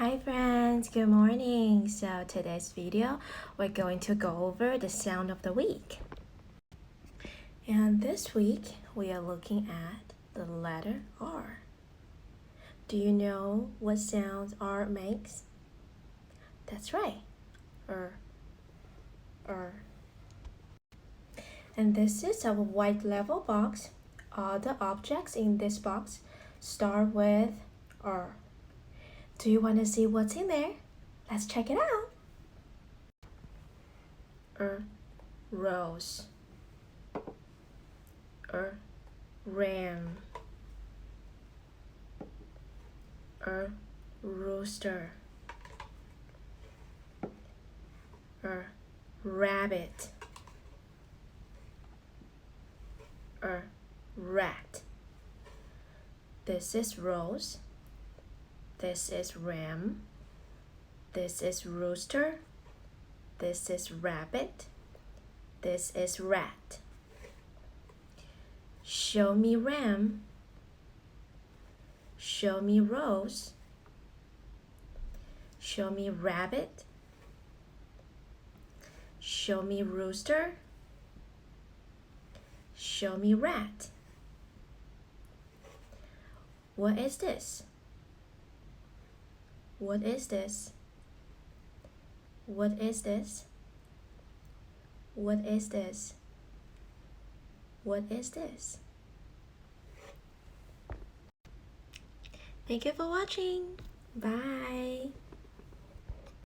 Hi friends, good morning. So today's video, we're going to go over the sound of the week. And this week, we are looking at the letter R. Do you know what sounds R makes? That's right, R. And this is our white level box. All the objects in this box start with R. Do you want to see what's in there? Let's check it out. Rose. Ram. Rooster. Rabbit. Rat. This is Rose. This is Ram. This is Rooster. This is Rabbit. This is Rat. Show me Ram. Show me Rose. Show me Rabbit. Show me Rooster. Show me Rat. What is this? What is this? What is this? What is this? What is this? Thank you for watching. Bye.